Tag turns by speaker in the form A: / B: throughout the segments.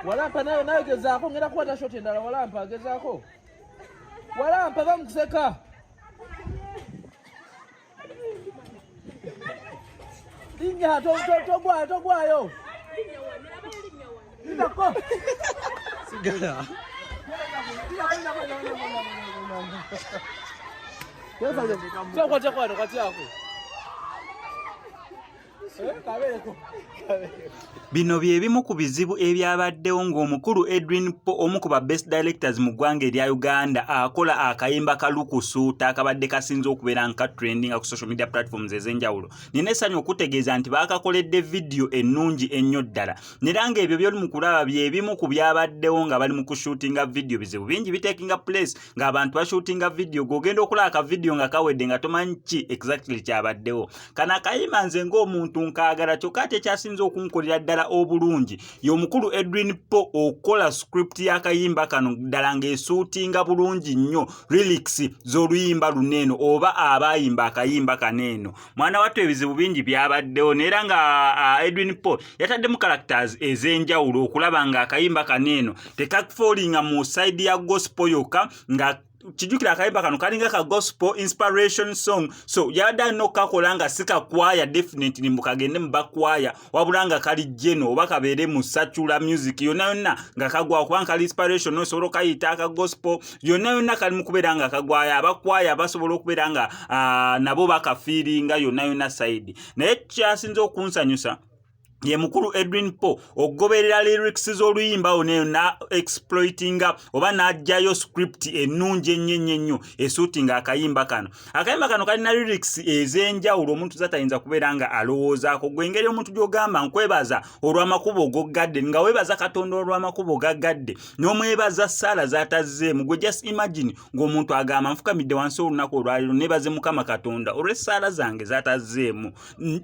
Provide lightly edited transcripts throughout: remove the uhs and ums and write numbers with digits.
A: Walampa nayo gezaako ngenda kukwata shoti endala Walampa gezaako. Walampa bamukuseka. Linya togwayo. Ndako.
B: Sigala.
A: Kwano kati yako. Kabeko.
C: Bino bye bimu ku bizibu ebyabaddewo ng'omukulu Edwin Po omu ku ba best directors mu ggwanga erya Uganda akola akayimba kalukusuuta akabadde kasinze okubeera nka trending ku social media platforms ez'enjawulo. Nina essanyu okutegeeza nti baakakoledde video ennungi ennyo ddala. Nera ng'ebyo by'oli mu kulaba bye bimu ku byabaddewo nga bali mu kushootinga video bizibu bingi bitakinga place ng'abantu bashootinga video g'ogenda okulaba ka video nga kawedde nga tomanyi ki exactly kyabaddewo. Kana akayimba nze ng'omuntu nkaagala kyokka ate ekyasinze okunkolera ddala obulungi y'omukulu Edwin Po okola script y'akayimba kano ddala ng'esuutinga bulungi nnyo lyrics z'oluyimba luneeno oba abayimba akayimba kaneeno. Mwana wattu ebizibu bingi byabaddewo neera nga Edwin Po yataddemu characters ez'enjawulo okulaba nga akayimba kaneeno tekafoolinga mu side ya gospel yokka nga kijukira akayimba kano kalinga ka gospel inspiration song so yada no kakola nga sika kwaya definitely mukagende mbakwaya wabulanga kali jeno oba kabere mu satura music yonna nga kagwa kwa kali inspiration no solo kayita ka gospel yonna kali mukuberanga kagwaya abakwaya basobola okuberanga nabo bakafiringa yonna side naye kyasinze okunsanyusa ye mukulu Edwin Po ogoberera lyrics z'oluyimba one na exploitinga oba najjayo script ennungi ennyo esuutinga akayimba kano kalina lyrics ez'enjawulo omuntu zatayinza kubeera nga alowoozaako gwe engeri omuntu gy'ogamba nkwebaza olw'amakubo goggadde nga weebaza Katonda olw'amakubo gaggadde n'omwebaza Saala zatazzeemu gwe just imagine ng'omuntu agamba nfukamidde wansi olunaku olwaliro neebaze Mukama Katonda olw'essaala zange zatazzeemu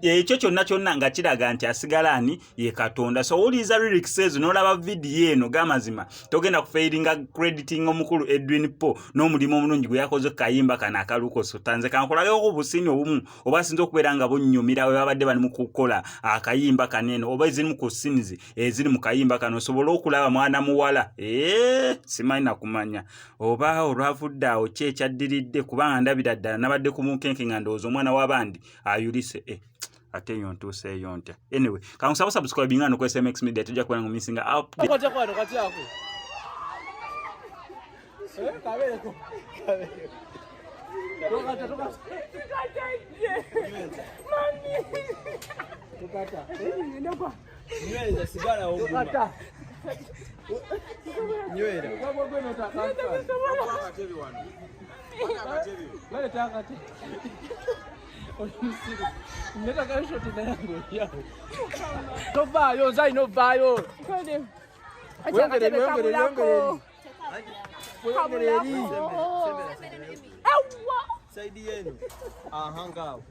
C: ekyo kyonna nga kiraga nti asigala ye Katonda. So uliza lyrics ezo n'olaba video eno gamazima togenda kufairinga crediting omukulu Edwin Po n'omulimu omulungi gwe yakoze kayimba kana akalukoso tanze kankolage okubusini obumu oba sinzo okubeera nga bunnyumira we babadde bali mu kukola akayimba kaneno oba eziri mu kusinizi eziri mu kayimba kano osobola okulaba mwana muwala simanyi nakumanya oba olwavudde awo ki ekyaddiridde kubanga ndabira ddala nabadde ku munkenke nga ndowooza omwana w'abandi ayulise ate yontuse yonte anyway kamusaba subscribe ngano ku SMX Media tujja kuba ngo missing update
A: kwano kati yako kabeko toka nyweza sigara oguma nywera kwabo gweno takanta wale takati neta ka shoti na yangu yao tovayo zai novayo wengere saidi yenu ahangao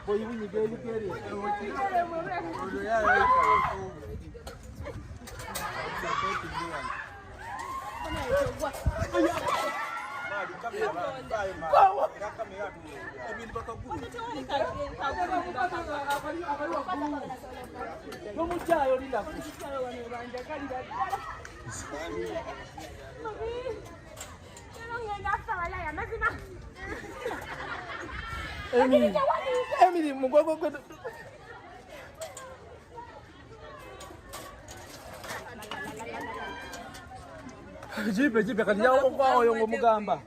A: boy winyi geli geli oyo ya Emily mugwago kwetu jipe kati yawo kwao yongo mugamba